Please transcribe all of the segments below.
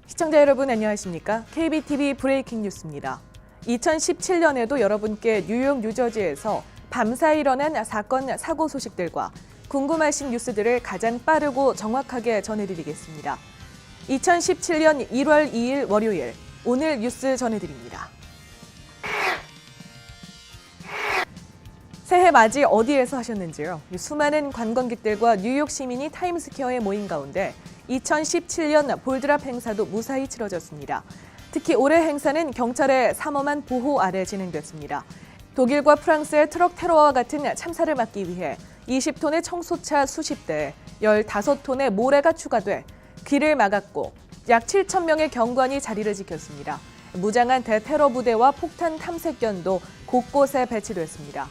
시청자 여러분 안녕하십니까? KBTV 브레이킹 뉴스입니다. 2017년에도 여러분께 뉴욕, 뉴저지에서 밤사이 일어난 사건, 사고 소식들과 궁금하신 뉴스들을 가장 빠르고 정확하게 전해드리겠습니다. 2017년 1월 2일 월요일, 오늘 뉴스 전해드립니다. 새해 맞이 어디에서 하셨는지요? 수많은 관광객들과 뉴욕 시민이 타임스퀘어에 모인 가운데 2017년 볼드랍 행사도 무사히 치러졌습니다. 특히 올해 행사는 경찰의 삼엄한 보호 아래 진행됐습니다. 독일과 프랑스의 트럭 테러와 같은 참사를 막기 위해 20톤의 청소차 수십 대에 15톤의 모래가 추가돼 길을 막았고 약 7천 명의 경관이 자리를 지켰습니다. 무장한 대테러 부대와 폭탄 탐색견도 곳곳에 배치됐습니다.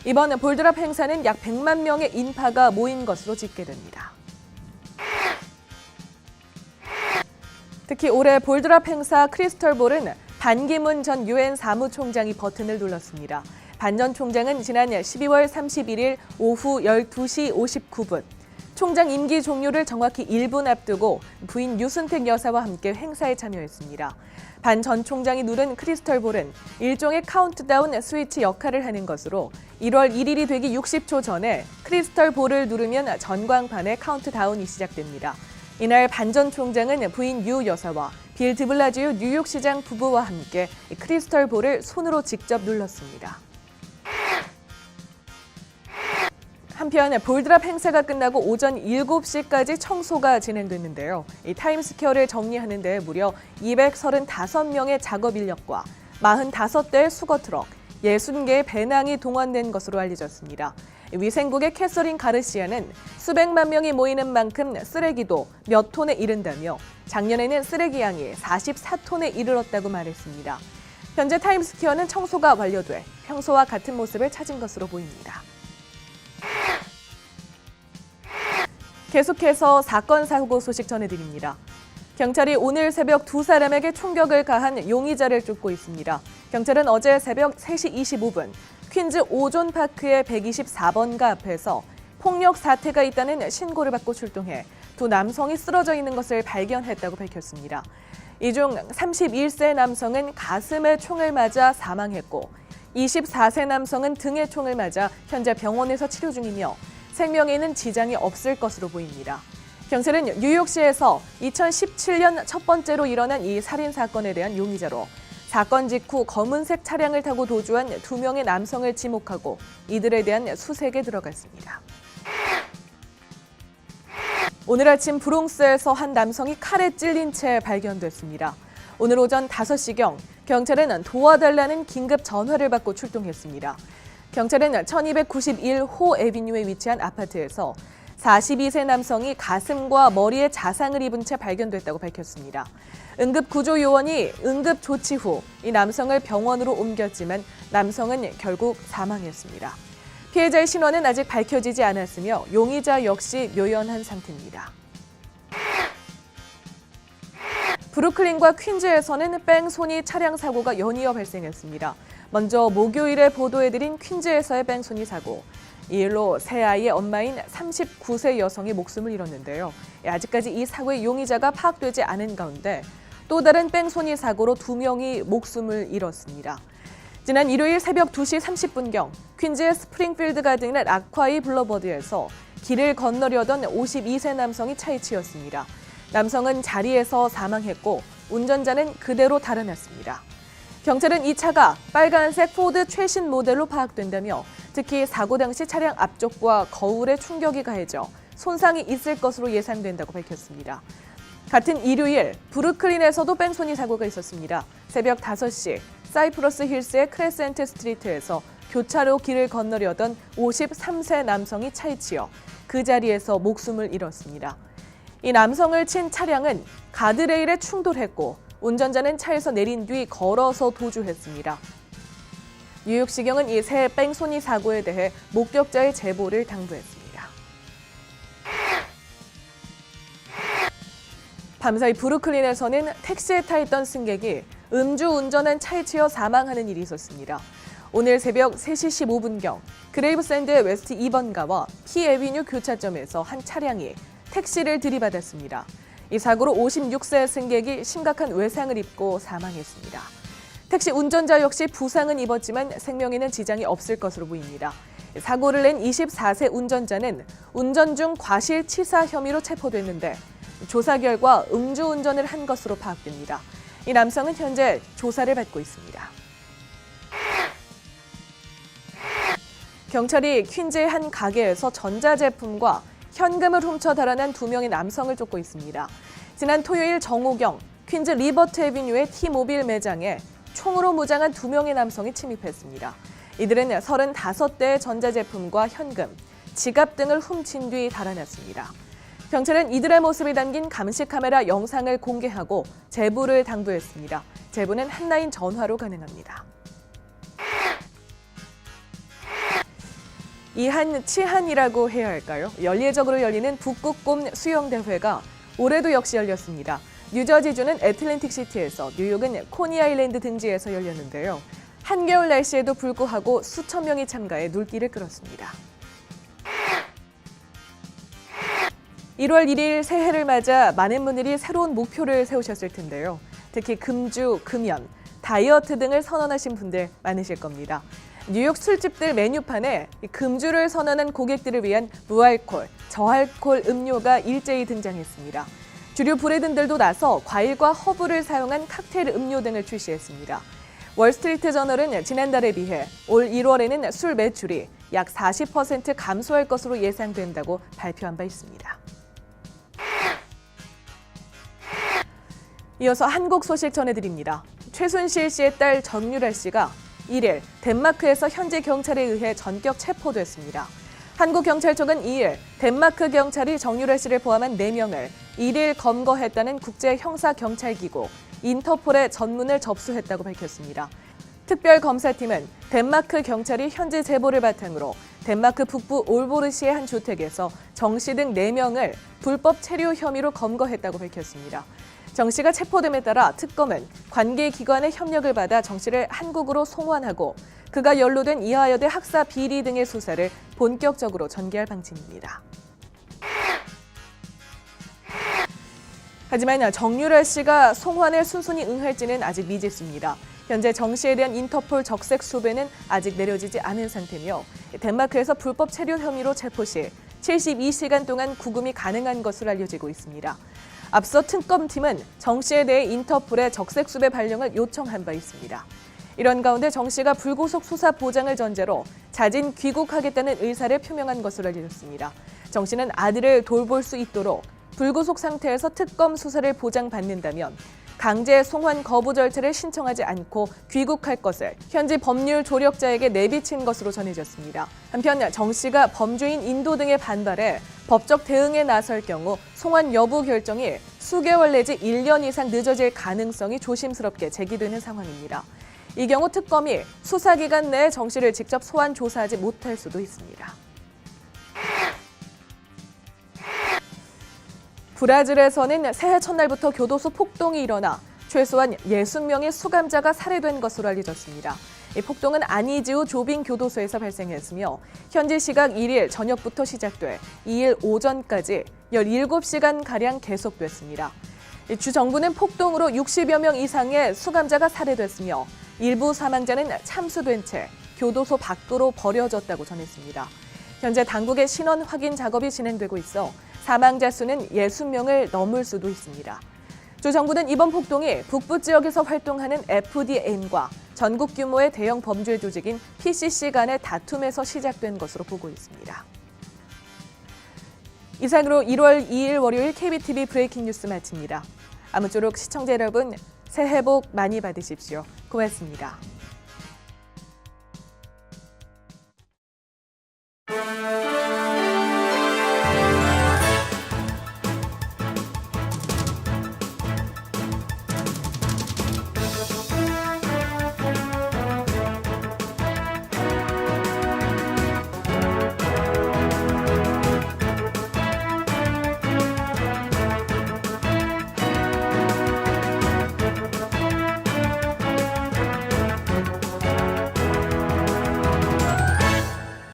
이번 볼드랍 행사는 약 100만 명의 인파가 모인 것으로 집계됩니다. 특히 올해 볼드랍 행사 크리스털볼은 반기문 전 유엔 사무총장이 버튼을 눌렀습니다. 반 전 총장은 지난 12월 31일 오후 12시 59분, 총장 임기 종료를 정확히 1분 앞두고 부인 유순택 여사와 함께 행사에 참여했습니다. 반 전 총장이 누른 크리스털볼은 일종의 카운트다운 스위치 역할을 하는 것으로 1월 1일이 되기 60초 전에 크리스털볼을 누르면 전광판의 카운트다운이 시작됩니다. 이날 반 전 총장은 부인 유 여사와 빌 드블라지오 뉴욕시장 부부와 함께 크리스털볼을 손으로 직접 눌렀습니다. 한편 볼드랍 행사가 끝나고 오전 7시까지 청소가 진행됐는데요. 이 타임스퀘어를 정리하는 데 무려 235명의 작업 인력과 45대의 수거 트럭, 60개의 배낭이 동원된 것으로 알려졌습니다. 위생국의 캐서린 가르시아는 수백만 명이 모이는 만큼 쓰레기도 몇 톤에 이른다며 작년에는 쓰레기 양이 44톤에 이르렀다고 말했습니다. 현재 타임스퀘어는 청소가 완료돼 평소와 같은 모습을 찾은 것으로 보입니다. 계속해서 사건, 사고 소식 전해드립니다. 경찰이 오늘 새벽 두 사람에게 총격을 가한 용의자를 쫓고 있습니다. 경찰은 어제 새벽 3시 25분 퀸즈 오존 파크의 124번가 앞에서 폭력 사태가 있다는 신고를 받고 출동해 두 남성이 쓰러져 있는 것을 발견했다고 밝혔습니다. 이 중 31세 남성은 가슴에 총을 맞아 사망했고 24세 남성은 등에 총을 맞아 현재 병원에서 치료 중이며 생명에는 지장이 없을 것으로 보입니다. 경찰은 뉴욕시에서 2017년 첫 번째로 일어난 이 살인 사건에 대한 용의자로 사건 직후 검은색 차량을 타고 도주한 2명의 남성을 지목하고 이들에 대한 수색에 들어갔습니다. 오늘 아침 브롱스에서 한 남성이 칼에 찔린 채 발견됐습니다. 오늘 오전 5시경 경찰은 도와달라는 긴급 전화를 받고 출동했습니다. 경찰은 1291호 에비뉴에 위치한 아파트에서 42세 남성이 가슴과 머리에 자상을 입은 채 발견됐다고 밝혔습니다. 응급구조요원이 응급조치 후 이 남성을 병원으로 옮겼지만 남성은 결국 사망했습니다. 피해자의 신원은 아직 밝혀지지 않았으며 용의자 역시 묘연한 상태입니다. 브루클린과 퀸즈에서는 뺑소니 차량 사고가 연이어 발생했습니다. 먼저 목요일에 보도해드린 퀸즈에서의 뺑소니 사고. 이 일로 새 아이의 엄마인 39세 여성이 목숨을 잃었는데요. 아직까지 이 사고의 용의자가 파악되지 않은 가운데 또 다른 뺑소니 사고로 2명이 목숨을 잃었습니다. 지난 일요일 새벽 2시 30분경 퀸즈의 스프링필드 가든의 아콰이 블러버드에서 길을 건너려던 52세 남성이 차에 치였습니다. 남성은 자리에서 사망했고 운전자는 그대로 달아났습니다. 경찰은 이 차가 빨간색 포드 최신 모델로 파악된다며 특히 사고 당시 차량 앞쪽과 거울에 충격이 가해져 손상이 있을 것으로 예상된다고 밝혔습니다. 같은 일요일 브루클린에서도 뺑소니 사고가 있었습니다. 새벽 5시 사이프러스 힐스의 크레센트 스트리트에서 교차로 길을 건너려던 53세 남성이 차에 치여 그 자리에서 목숨을 잃었습니다. 이 남성을 친 차량은 가드레일에 충돌했고 운전자는 차에서 내린 뒤 걸어서 도주했습니다. 뉴욕시경은 이 새 뺑소니 사고에 대해 목격자의 제보를 당부했습니다. 밤사이 브루클린에서는 택시에 타 있던 승객이 음주운전한 차에 치여 사망하는 일이 있었습니다. 오늘 새벽 3시 15분경 그레이브샌드의 웨스트 2번가와 피애비뉴 교차점에서 한 차량이 택시를 들이받았습니다. 이 사고로 56세 승객이 심각한 외상을 입고 사망했습니다. 택시 운전자 역시 부상은 입었지만 생명에는 지장이 없을 것으로 보입니다. 사고를 낸 24세 운전자는 운전 중 과실치사 혐의로 체포됐는데 조사 결과 음주운전을 한 것으로 파악됩니다. 이 남성은 현재 조사를 받고 있습니다. 경찰이 퀸즈의 한 가게에서 전자제품과 현금을 훔쳐 달아난 2명의 남성을 쫓고 있습니다. 지난 토요일 정오경 퀸즈 리버트 애비뉴의 T-모빌 매장에 총으로 무장한 2명의 남성이 침입했습니다. 이들은 35대의 전자제품과 현금, 지갑 등을 훔친 뒤 달아났습니다. 경찰은 이들의 모습이 담긴 감시 카메라 영상을 공개하고 제보를 당부했습니다. 제보는 한라인 전화로 가능합니다. 치한이라고 해야 할까요? 연례적으로 열리는 북극곰 수영대회가 올해도 역시 열렸습니다. 뉴저지주는 애틀랜틱시티에서, 뉴욕은 코니아일랜드 등지에서 열렸는데요. 한겨울 날씨에도 불구하고 수천 명이 참가해 눈길을 끌었습니다. 1월 1일 새해를 맞아 많은 분들이 새로운 목표를 세우셨을 텐데요. 특히 금주, 금연, 다이어트 등을 선언하신 분들 많으실 겁니다. 뉴욕 술집들 메뉴판에 금주를 선언한 고객들을 위한 무알콜, 저알콜 음료가 일제히 등장했습니다. 주류 브랜드들도 나서 과일과 허브를 사용한 칵테일 음료 등을 출시했습니다. 월스트리트 저널은 지난달에 비해 올 1월에는 술 매출이 약 40% 감소할 것으로 예상된다고 발표한 바 있습니다. 이어서 한국 소식 전해드립니다. 최순실 씨의 딸 정유라 씨가 1일 덴마크에서 현지 경찰에 의해 전격 체포됐습니다. 한국경찰청은 2일 덴마크 경찰이 정유라 씨를 포함한 4명을 1일 검거했다는 국제형사경찰기구 인터폴의 전문을 접수했다고 밝혔습니다. 특별검사팀은 덴마크 경찰이 현지 제보를 바탕으로 덴마크 북부 올보르시의 한 주택에서 정 씨 등 4명을 불법 체류 혐의로 검거했다고 밝혔습니다. 정 씨가 체포됨에 따라 특검은 관계 기관의 협력을 받아 정 씨를 한국으로 송환하고 그가 연루된 이화여대 학사 비리 등의 수사를 본격적으로 전개할 방침입니다. 하지만 정유라 씨가 송환에 순순히 응할지는 아직 미지수입니다. 현재 정 씨에 대한 인터폴 적색 수배는 아직 내려지지 않은 상태며 덴마크에서 불법 체류 혐의로 체포 시 72시간 동안 구금이 가능한 것으로 알려지고 있습니다. 앞서 특검팀은 정 씨에 대해 인터폴의 적색 수배 발령을 요청한 바 있습니다. 이런 가운데 정 씨가 불구속 수사 보장을 전제로 자진 귀국하겠다는 의사를 표명한 것으로 알려졌습니다. 정 씨는 아들을 돌볼 수 있도록 불구속 상태에서 특검 수사를 보장받는다면 강제 송환 거부 절차를 신청하지 않고 귀국할 것을 현지 법률 조력자에게 내비친 것으로 전해졌습니다. 한편 정 씨가 범죄인 인도 등의 반발에 법적 대응에 나설 경우 송환 여부 결정이 수개월 내지 1년 이상 늦어질 가능성이 조심스럽게 제기되는 상황입니다. 이 경우 특검이 수사기간 내에 정 씨를 직접 소환 조사하지 못할 수도 있습니다. 브라질에서는 새해 첫날부터 교도소 폭동이 일어나 최소한 60명의 수감자가 살해된 것으로 알려졌습니다. 이 폭동은 아니지우 조빙 교도소에서 발생했으며 현지 시각 1일 저녁부터 시작돼 2일 오전까지 17시간가량 계속됐습니다. 주 정부는 폭동으로 60여 명 이상의 수감자가 살해됐으며 일부 사망자는 참수된 채 교도소 밖으로 버려졌다고 전했습니다. 현재 당국의 신원 확인 작업이 진행되고 있어 사망자 수는 60명을 넘을 수도 있습니다. 주 정부는 이번 폭동이 북부 지역에서 활동하는 FDN과 전국 규모의 대형 범죄 조직인 PCC 간의 다툼에서 시작된 것으로 보고 있습니다. 이상으로 1월 2일 월요일 KBTV 브레이킹 뉴스 마칩니다. 아무쪼록 시청자 여러분, 새해 복 많이 받으십시오. 고맙습니다.